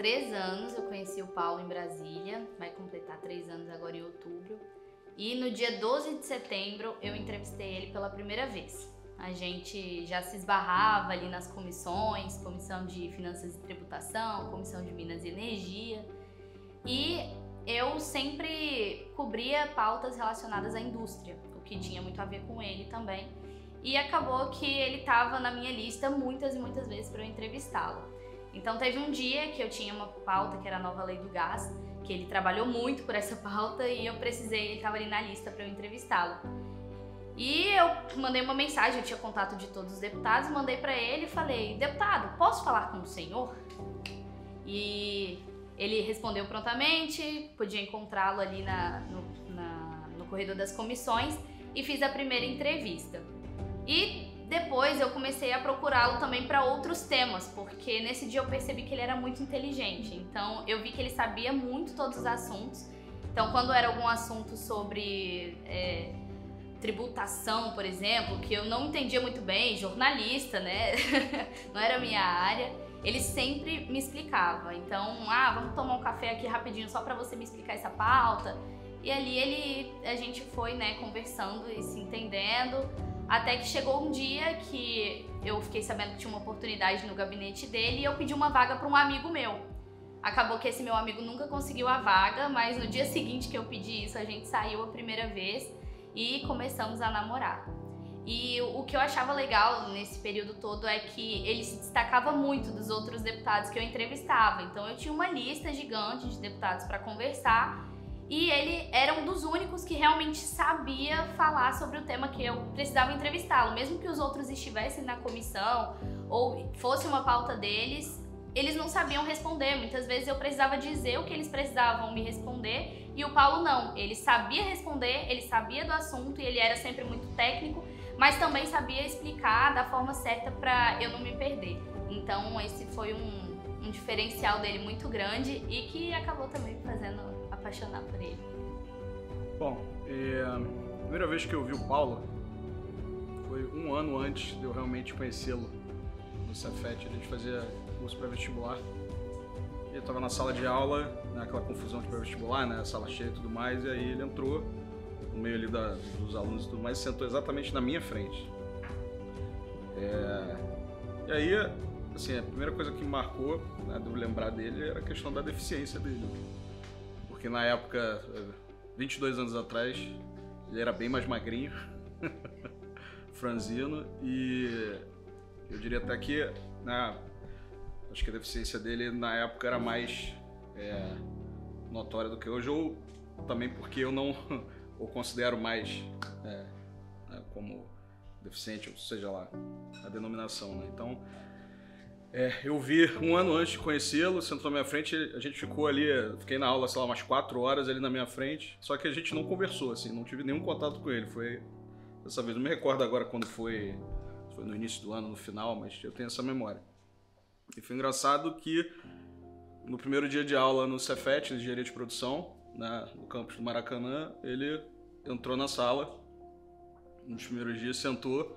3 anos eu conheci o Paulo em Brasília, vai completar 3 anos agora em outubro. E no dia 12 de setembro eu entrevistei ele pela primeira vez. A gente já se esbarrava ali nas comissões, comissão de finanças e tributação, comissão de minas e energia. E eu sempre cobria pautas relacionadas à indústria, o que tinha muito a ver com ele também. E acabou que ele estava na minha lista muitas e muitas vezes para eu entrevistá-lo. Então teve um dia que eu tinha uma pauta que era a nova lei do gás, que ele trabalhou muito por essa pauta e eu precisei, ele estava ali na lista para eu entrevistá-lo. E eu mandei uma mensagem, eu tinha contato de todos os deputados, mandei para ele e falei: deputado, posso falar com o senhor? E ele respondeu prontamente, podia encontrá-lo ali no corredor das comissões e fiz a primeira entrevista. E depois eu comecei a procurá-lo também para outros temas, porque nesse dia eu percebi que ele era muito inteligente. Então eu vi que ele sabia muito todos os assuntos. Então quando era algum assunto sobre tributação, por exemplo, que eu não entendia muito bem, jornalista, né? Não era a minha área, ele sempre me explicava. Então, vamos tomar um café aqui rapidinho só para você me explicar essa pauta. E ali a gente foi, né, conversando e se entendendo. Até que chegou um dia que eu fiquei sabendo que tinha uma oportunidade no gabinete dele e eu pedi uma vaga para um amigo meu. Acabou que esse meu amigo nunca conseguiu a vaga, mas no dia seguinte que eu pedi isso, a gente saiu a primeira vez e começamos a namorar. E o que eu achava legal nesse período todo é que ele se destacava muito dos outros deputados que eu entrevistava. Então eu tinha uma lista gigante de deputados para conversar. E ele era um dos únicos que realmente sabia falar sobre o tema que eu precisava entrevistá-lo. Mesmo que os outros estivessem na comissão ou fosse uma pauta deles, eles não sabiam responder. Muitas vezes eu precisava dizer o que eles precisavam me responder e o Paulo não. Ele sabia responder, ele sabia do assunto e ele era sempre muito técnico, mas também sabia explicar da forma certa para eu não me perder. Então esse foi um diferencial dele muito grande e que acabou também me fazendo apaixonar por ele. Bom, a primeira vez que eu vi o Paulo foi um ano antes de eu realmente conhecê-lo no Cefet. A gente fazia curso pré-vestibular e eu estava na sala de aula, naquela confusão de pré-vestibular, né, sala cheia e tudo mais, e aí ele entrou no meio ali dos alunos e tudo mais e sentou exatamente na minha frente. E aí, assim, a primeira coisa que me marcou, né, de eu lembrar dele era a questão da deficiência dele. Porque na época, 22 anos atrás, ele era bem mais magrinho, franzino, e eu diria até que, né, acho que a deficiência dele na época era mais notória do que hoje, ou também porque eu não o considero mais como deficiente, ou seja lá a denominação, né? Então, eu vi um ano antes de conhecê-lo, sentou na minha frente, a gente ficou ali, fiquei na aula, sei lá, umas 4 horas ali na minha frente, só que a gente não conversou, assim, não tive nenhum contato com ele, foi dessa vez, não me recordo agora quando foi no início do ano, no final, mas eu tenho essa memória. E foi engraçado que no primeiro dia de aula no Cefet, Engenharia de Produção, né, no campus do Maracanã, ele entrou na sala, nos primeiros dias, sentou,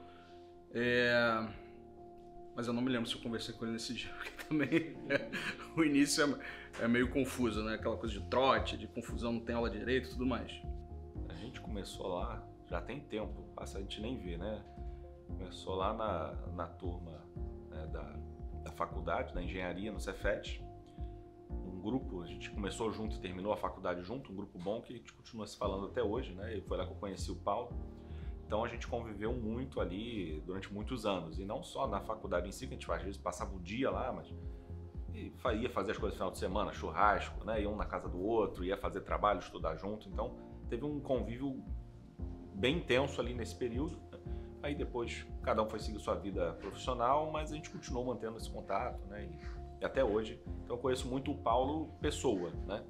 mas eu não me lembro se eu conversei com ele nesse dia, porque também o início é meio confuso, né? Aquela coisa de trote, de confusão, não tem aula direito e tudo mais. A gente começou lá, já tem tempo, passa a gente nem vê, né? Começou lá na turma, né, da faculdade, da engenharia, no Cefet. Um grupo, a gente começou junto e terminou a faculdade junto, um grupo bom que a gente continua se falando até hoje, né? E foi lá que eu conheci o Paulo. Então a gente conviveu muito ali durante muitos anos, e não só na faculdade em si, que a gente às vezes passava o dia lá, mas ia fazer as coisas no final de semana, churrasco, né? Ia um na casa do outro, ia fazer trabalho, estudar junto, então teve um convívio bem intenso ali nesse período, né? Aí depois cada um foi seguir sua vida profissional, mas a gente continuou mantendo esse contato, né? E até hoje, então eu conheço muito o Paulo pessoa, né?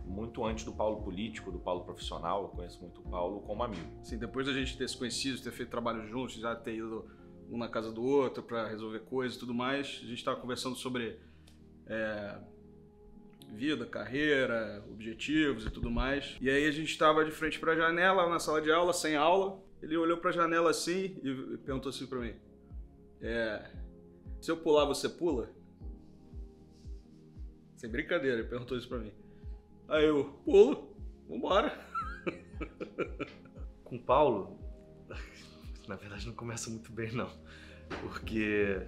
Muito antes do Paulo político, do Paulo profissional, eu conheço muito o Paulo como amigo. Assim, depois da gente ter se conhecido, ter feito trabalho juntos, já ter ido um na casa do outro para resolver coisas e tudo mais, a gente estava conversando sobre vida, carreira, objetivos e tudo mais. E aí a gente estava de frente para a janela, na sala de aula, sem aula. Ele olhou para a janela assim e perguntou assim para mim: se eu pular, você pula? Sem brincadeira, ele perguntou isso pra mim. Aí eu, pulo, vambora. Com o Paulo, na verdade não começa muito bem não, porque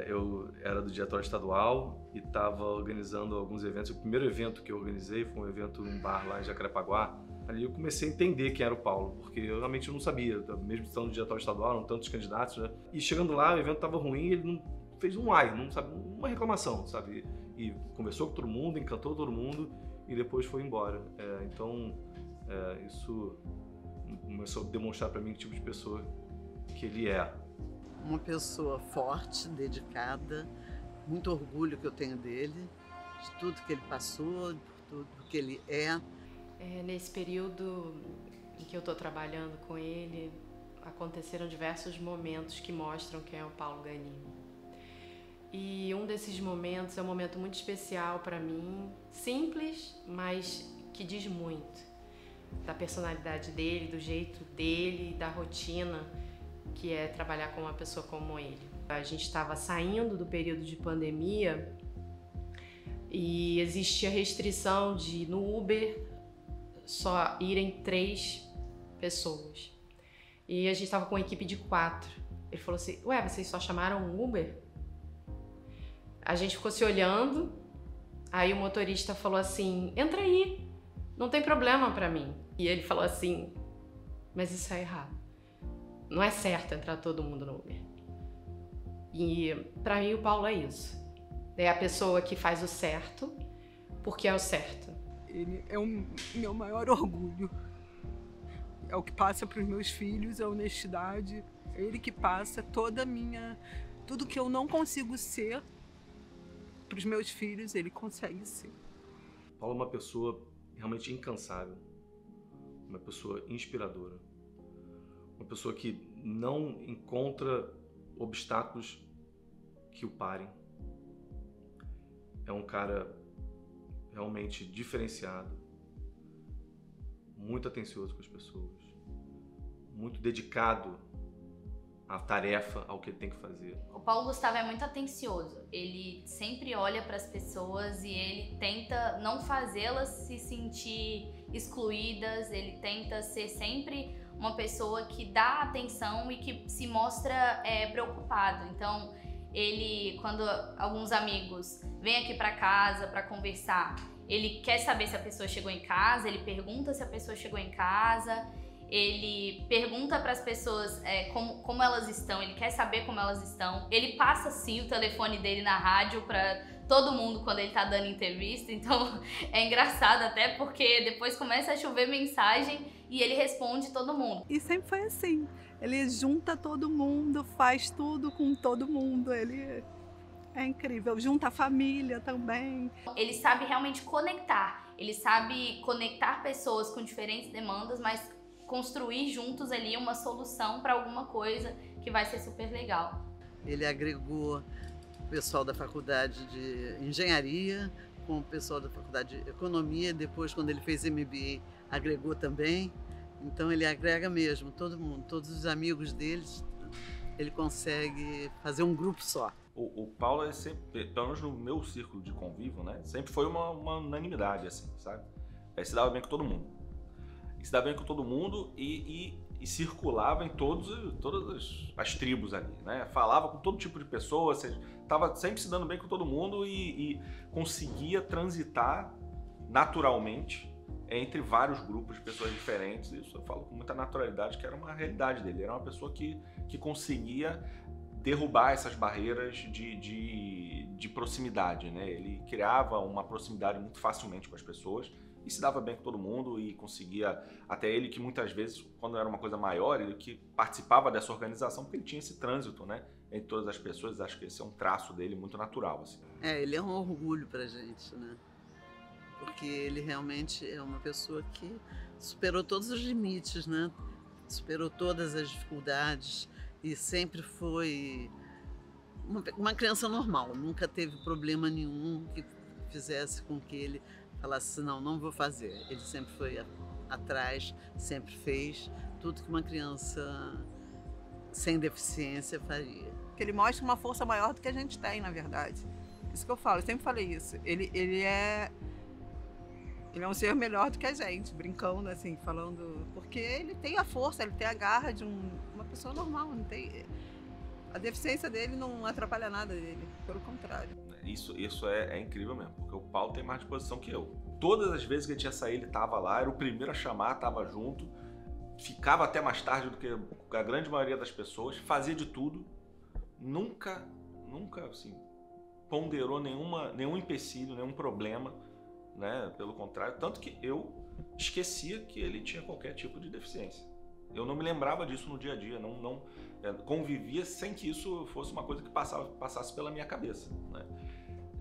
eu era do Diretório Estadual e estava organizando alguns eventos. O primeiro evento que eu organizei foi um evento num bar lá em Jacarepaguá. Ali eu comecei a entender quem era o Paulo, porque eu realmente não sabia, mesmo estando no Diretório Estadual, não tantos candidatos, né? E chegando lá, o evento estava ruim, ele não fez um ai, não sabe, uma reclamação, sabe? E conversou com todo mundo, encantou todo mundo e depois foi embora. Então, isso começou a demonstrar para mim que tipo de pessoa que ele é. Uma pessoa forte, dedicada, muito orgulho que eu tenho dele, de tudo que ele passou, de tudo que ele é. Nesse período em que eu estou trabalhando com ele, aconteceram diversos momentos que mostram quem é o Paulo Ganim. E um desses momentos é um momento muito especial para mim, simples, mas que diz muito da personalidade dele, do jeito dele, da rotina que é trabalhar com uma pessoa como ele. A gente estava saindo do período de pandemia e existia restrição de no Uber só irem 3 pessoas. E a gente estava com uma equipe de 4. Ele falou assim, ué, vocês só chamaram um Uber? A gente ficou se olhando, aí o motorista falou assim, entra aí, não tem problema pra mim. E ele falou assim, mas isso é errado. Não é certo entrar todo mundo no Uber. E pra mim o Paulo é isso. É a pessoa que faz o certo porque é o certo. Ele é o meu maior orgulho. É o que passa para os meus filhos, a honestidade. É ele que passa tudo que eu não consigo ser, para os meus filhos, ele consegue ser. Paulo é uma pessoa realmente incansável, uma pessoa inspiradora, uma pessoa que não encontra obstáculos que o parem. É um cara realmente diferenciado, muito atencioso com as pessoas, muito dedicado à tarefa, ao que ele tem que fazer. O Paulo Gustavo é muito atencioso, ele sempre olha para as pessoas e ele tenta não fazê-las se sentir excluídas, ele tenta ser sempre uma pessoa que dá atenção e que se mostra preocupado. Então, ele, quando alguns amigos vêm aqui para casa para conversar, ele quer saber se a pessoa chegou em casa, ele pergunta se a pessoa chegou em casa, ele pergunta para as pessoas como elas estão, ele quer saber como elas estão. Ele passa sim o telefone dele na rádio para todo mundo quando ele tá dando entrevista, então é engraçado até porque depois começa a chover mensagem e ele responde todo mundo. E sempre foi assim, ele junta todo mundo, faz tudo com todo mundo, ele é incrível, junta a família também. Ele sabe realmente conectar, ele sabe conectar pessoas com diferentes demandas, mas construir juntos ali uma solução para alguma coisa que vai ser super legal. Ele agregou o pessoal da faculdade de engenharia com o pessoal da faculdade de economia, depois quando ele fez MBA agregou também. Então ele agrega mesmo todo mundo, todos os amigos deles, ele consegue fazer um grupo só. O Paulo é sempre, pelo menos no meu círculo de convívio, né? Sempre foi uma unanimidade, assim, sabe? Ele se dava bem com todo mundo. E se dava bem com todo mundo e circulava em todas as tribos ali, né? Falava com todo tipo de pessoa, estava sempre se dando bem com todo mundo e conseguia transitar naturalmente entre vários grupos de pessoas diferentes. Isso eu falo com muita naturalidade, que era uma realidade dele. Era uma pessoa que conseguia derrubar essas barreiras de proximidade, né? Ele criava uma proximidade muito facilmente com as pessoas e se dava bem com todo mundo e conseguia, até ele que muitas vezes, quando era uma coisa maior, ele que participava dessa organização, porque ele tinha esse trânsito, né, entre todas as pessoas. Acho que esse é um traço dele muito natural, assim. Ele é um orgulho pra gente, né? Porque ele realmente é uma pessoa que superou todos os limites, né? Superou todas as dificuldades e sempre foi uma criança normal, nunca teve problema nenhum que fizesse com que ele falasse, não vou fazer. Ele sempre foi atrás, sempre fez tudo que uma criança sem deficiência faria. Que ele mostra uma força maior do que a gente tem, na verdade. Isso que eu falo, eu sempre falei isso. Ele é um ser melhor do que a gente, brincando assim, falando... Porque ele tem a força, ele tem a garra de uma pessoa normal, não tem... A deficiência dele não atrapalha nada dele, pelo contrário. Isso é incrível mesmo, porque o Paulo tem mais disposição que eu. Todas as vezes que ele tinha saído, ele estava lá, era o primeiro a chamar, estava junto, ficava até mais tarde do que a grande maioria das pessoas, fazia de tudo, nunca assim, ponderou nenhum empecilho, nenhum problema, né? Pelo contrário, tanto que eu esquecia que ele tinha qualquer tipo de deficiência. Eu não me lembrava disso no dia a dia, não convivia sem que isso fosse uma coisa que passasse pela minha cabeça, né?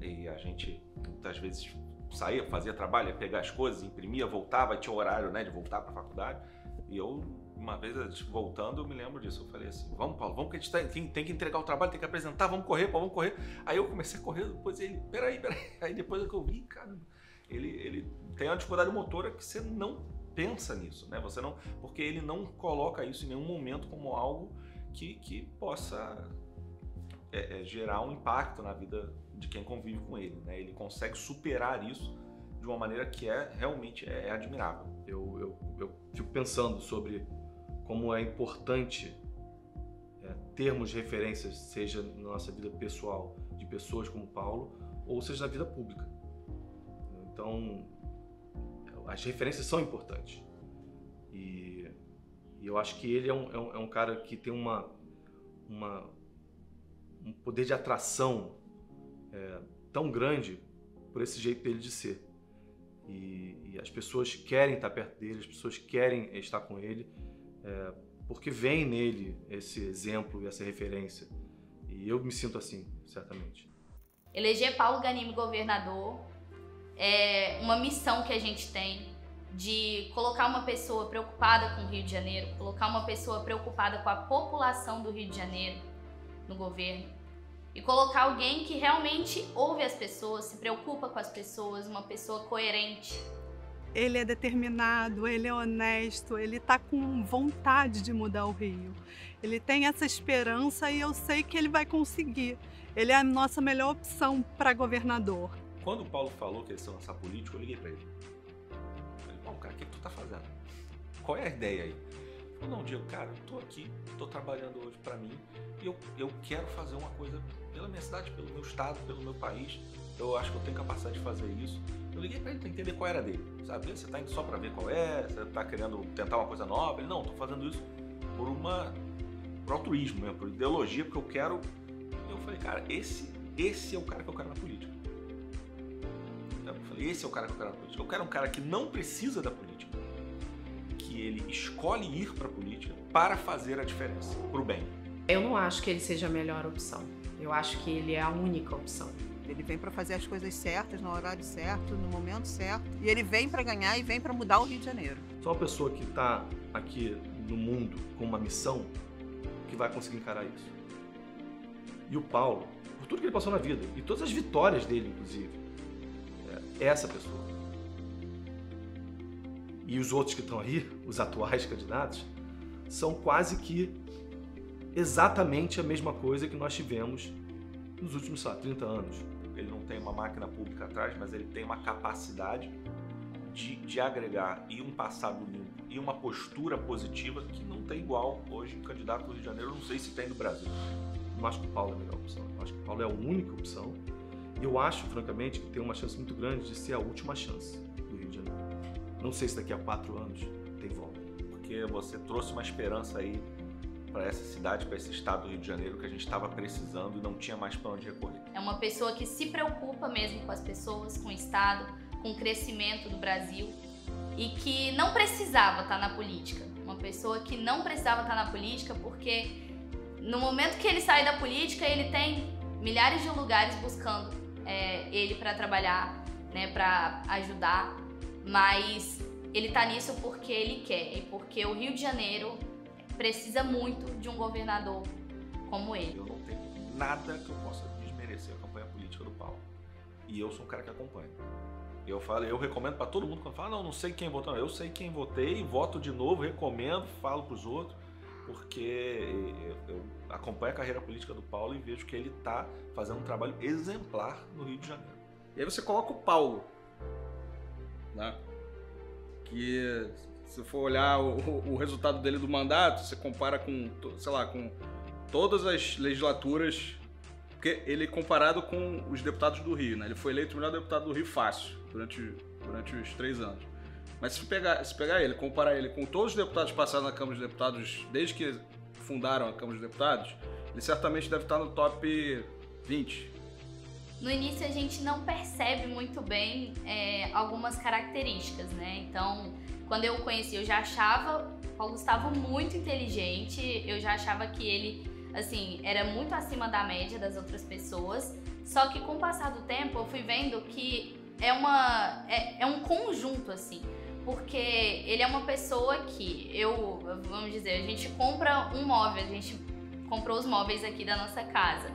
E a gente muitas vezes saía, fazia trabalho, ia pegar as coisas, imprimia, voltava, tinha horário, né, de voltar para a faculdade. E eu, uma vez voltando, eu me lembro disso. Eu falei assim, vamos, Paulo, vamos que a gente tem que entregar o trabalho, tem que apresentar, vamos correr, Paulo, vamos correr. Aí eu comecei a correr, depois ele, peraí. Aí depois é que eu vi, caramba, ele tem uma dificuldade motora que você não pensa nisso, né? Você não, porque ele não coloca isso em nenhum momento como algo que possa gerar um impacto na vida de quem convive com ele, né? Ele consegue superar isso de uma maneira que realmente é admirável. Eu fico pensando sobre como é importante termos referências, seja na nossa vida pessoal, de pessoas como Paulo, ou seja na vida pública. Então, as referências são importantes. E eu acho que ele é um cara que tem um poder de atração tão grande por esse jeito dele de ser. E as pessoas querem estar perto dele, as pessoas querem estar com ele, porque vem nele esse exemplo e essa referência. E eu me sinto assim, certamente. Eleger Paulo Ganimi governador é uma missão que a gente tem de colocar uma pessoa preocupada com o Rio de Janeiro, colocar uma pessoa preocupada com a população do Rio de Janeiro no governo e colocar alguém que realmente ouve as pessoas, se preocupa com as pessoas, uma pessoa coerente. Ele é determinado, ele é honesto, ele está com vontade de mudar o Rio. Ele tem essa esperança e eu sei que ele vai conseguir. Ele é a nossa melhor opção para governador. Quando o Paulo falou que eles iam lançar político, eu liguei para ele. Falei, Paulo, cara, o que tu tá fazendo? Qual é a ideia aí? Ele falou, não, Diego, cara, eu tô aqui, tô trabalhando hoje para mim e eu quero fazer uma coisa pela minha cidade, pelo meu estado, pelo meu país. Eu acho que eu tenho capacidade de fazer isso. Eu liguei para ele para entender qual era dele, sabe? Você tá indo só para ver qual é, você tá querendo tentar uma coisa nova. Ele, não, tô fazendo isso por altruísmo mesmo, por ideologia, porque eu quero... Eu falei, cara, esse é o cara que eu quero na política. Eu falei, esse é o cara que eu quero na política. Eu quero um cara que não precisa da política, que ele escolhe ir para a política para fazer a diferença, pro bem. Eu não acho que ele seja a melhor opção. Eu acho que ele é a única opção. Ele vem para fazer as coisas certas, no horário certo, no momento certo. E ele vem para ganhar e vem para mudar o Rio de Janeiro. Só uma pessoa que está aqui no mundo com uma missão que vai conseguir encarar isso. E o Paulo, por tudo que ele passou na vida, e todas as vitórias dele, inclusive, é essa pessoa. E os outros que estão aí, os atuais candidatos, são quase que exatamente a mesma coisa que nós tivemos nos últimos 30 anos. Ele não tem uma máquina pública atrás, mas ele tem uma capacidade de agregar e um passado limpo e uma postura positiva que não tem igual hoje um candidato do Rio de Janeiro, eu não sei se tem no Brasil. Não acho que o Paulo é a melhor opção, eu acho que o Paulo é a única opção e eu acho, francamente, que tem uma chance muito grande de ser a última chance do Rio de Janeiro. Não sei se daqui a 4 anos tem volta. Porque você trouxe uma esperança aí para essa cidade, para esse estado do Rio de Janeiro que a gente estava precisando e não tinha mais para onde recorrer. É uma pessoa que se preocupa mesmo com as pessoas, com o estado, com o crescimento do Brasil e que não precisava estar na política. Uma pessoa que não precisava estar na política porque no momento que ele sai da política ele tem milhares de lugares buscando ele para trabalhar, né, para ajudar, mas ele está nisso porque ele quer e porque o Rio de Janeiro precisa muito de um governador como ele. Eu não tenho nada que eu possa desmerecer a campanha política do Paulo. E eu sou um cara que acompanha. Eu recomendo para todo mundo quando fala, não sei quem votou. Eu sei quem votei, voto de novo, recomendo, falo para os outros. porque eu acompanho a carreira política do Paulo e vejo que ele está fazendo um trabalho exemplar no Rio de Janeiro. E aí você coloca o Paulo, né? Que se for olhar o resultado dele do mandato, você compara com, sei lá, com todas as legislaturas, porque ele comparado com os deputados do Rio, né? Ele foi eleito o melhor deputado do Rio fácil durante os 3 anos. Mas se pegar ele, comparar ele com todos os deputados passados na Câmara dos Deputados desde que fundaram a Câmara dos Deputados, ele certamente deve estar no top 20. No início a gente não percebe muito bem algumas características, né? Então, quando eu o conheci, eu já achava o Paulo Gustavo muito inteligente, eu já achava que ele, assim, era muito acima da média das outras pessoas, só que com o passar do tempo eu fui vendo que é um conjunto, assim, porque ele é uma pessoa que vamos dizer, a gente compra um móvel, a gente comprou os móveis aqui da nossa casa.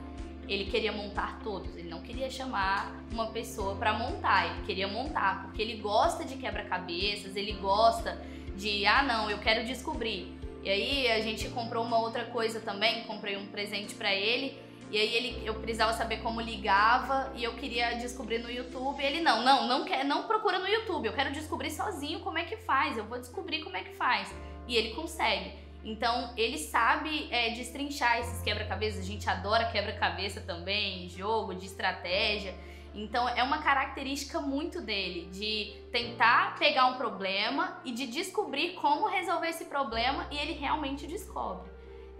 Ele queria montar todos, ele não queria chamar uma pessoa para montar, ele queria montar, porque ele gosta de quebra-cabeças, ele gosta de, não, eu quero descobrir. E aí a gente comprou uma outra coisa também, comprei um presente para ele, e aí eu precisava saber como ligava, e eu queria descobrir no YouTube, e ele não procura no YouTube, eu quero descobrir sozinho como é que faz, eu vou descobrir como é que faz. E ele consegue. Então, ele sabe destrinchar esses quebra-cabeças. A gente adora quebra-cabeça também, jogo de estratégia. Então, é uma característica muito dele, de tentar pegar um problema e de descobrir como resolver esse problema, e ele realmente descobre.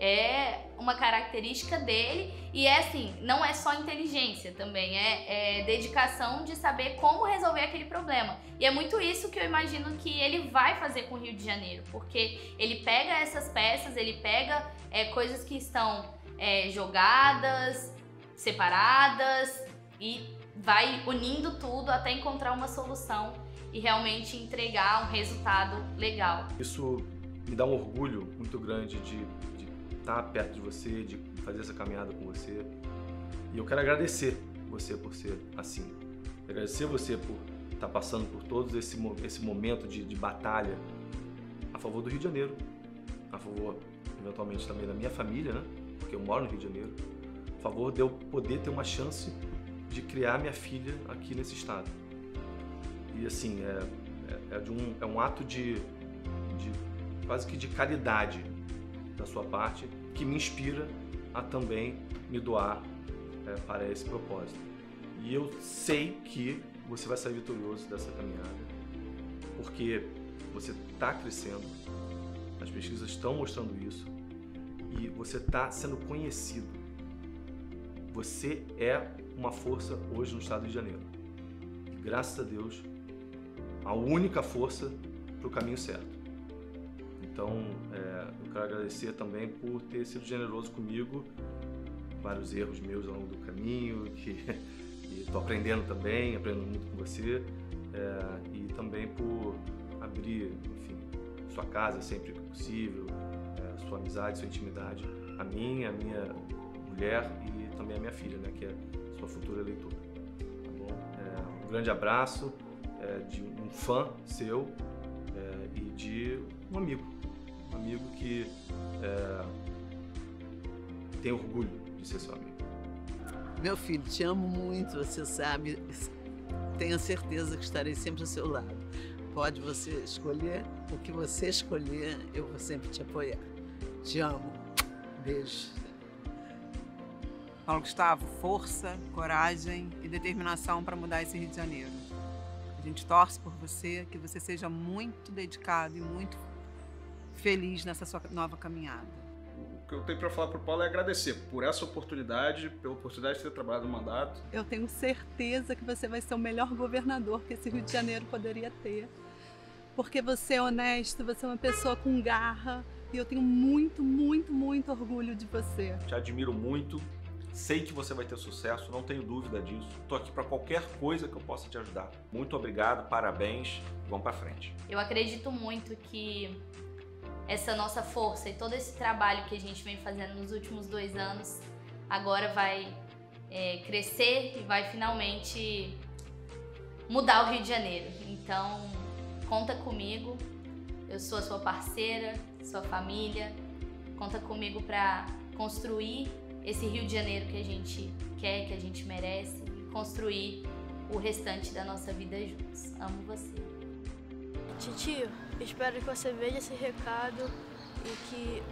É uma característica dele e assim, não é só inteligência também, é dedicação de saber como resolver aquele problema. E é muito isso que eu imagino que ele vai fazer com o Rio de Janeiro, porque ele pega essas peças, ele pega coisas que estão jogadas, separadas e vai unindo tudo até encontrar uma solução e realmente entregar um resultado legal. Isso me dá um orgulho muito grande de estar perto de você, de fazer essa caminhada com você. E eu quero agradecer você por ser assim. Agradecer você por estar passando por todo esse momento de batalha a favor do Rio de Janeiro, a favor, eventualmente, também da minha família, né? Porque eu moro no Rio de Janeiro. A favor de eu poder ter uma chance de criar minha filha aqui nesse estado. E assim, é um ato de quase que de caridade da sua parte, que me inspira a também me doar para esse propósito. E eu sei que você vai sair vitorioso dessa caminhada, porque você está crescendo, as pesquisas estão mostrando isso, e você está sendo conhecido. Você é uma força hoje no estado do Rio de Janeiro. E, graças a Deus, a única força para o caminho certo. Então, eu quero agradecer também por ter sido generoso comigo, vários erros meus ao longo do caminho, que estou aprendendo também, aprendendo muito com você, e também por abrir, enfim, sua casa sempre que possível, sua amizade, sua intimidade, a minha mulher e também a minha filha, né, que é sua futura eleitora. Tá bom? Um grande abraço de um fã seu e de um amigo que tem orgulho de ser seu amigo. Meu filho, te amo muito, você sabe. Tenha certeza que estarei sempre ao seu lado. Pode você escolher o que você escolher, eu vou sempre te apoiar. Te amo. Beijo. Paulo Gustavo, força, coragem e determinação para mudar esse Rio de Janeiro. A gente torce por você, que você seja muito dedicado e muito feliz nessa sua nova caminhada. O que eu tenho para falar para o Paulo é agradecer por essa oportunidade, pela oportunidade de ter trabalhado no mandato. Eu tenho certeza que você vai ser o melhor governador que esse Rio de Janeiro poderia ter. Porque você é honesto, você é uma pessoa com garra e eu tenho muito, muito, muito orgulho de você. Te admiro muito, sei que você vai ter sucesso, não tenho dúvida disso. Estou aqui para qualquer coisa que eu possa te ajudar. Muito obrigado, parabéns, vamos para frente. Eu acredito muito que essa nossa força e todo esse trabalho que a gente vem fazendo nos últimos 2 anos agora vai crescer e vai finalmente mudar o Rio de Janeiro. Então, conta comigo, eu sou a sua parceira, sua família Conta comigo para construir esse Rio de Janeiro que a gente quer, que a gente merece, e construir o restante da nossa vida juntos. Amo você. Titio, espero que você veja esse recado e que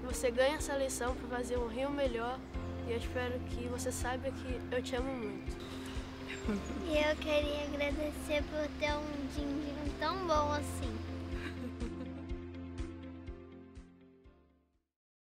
você ganhe essa lição para fazer um Rio melhor. E eu espero que você saiba que eu te amo muito. E eu queria agradecer por ter um din-din tão bom assim.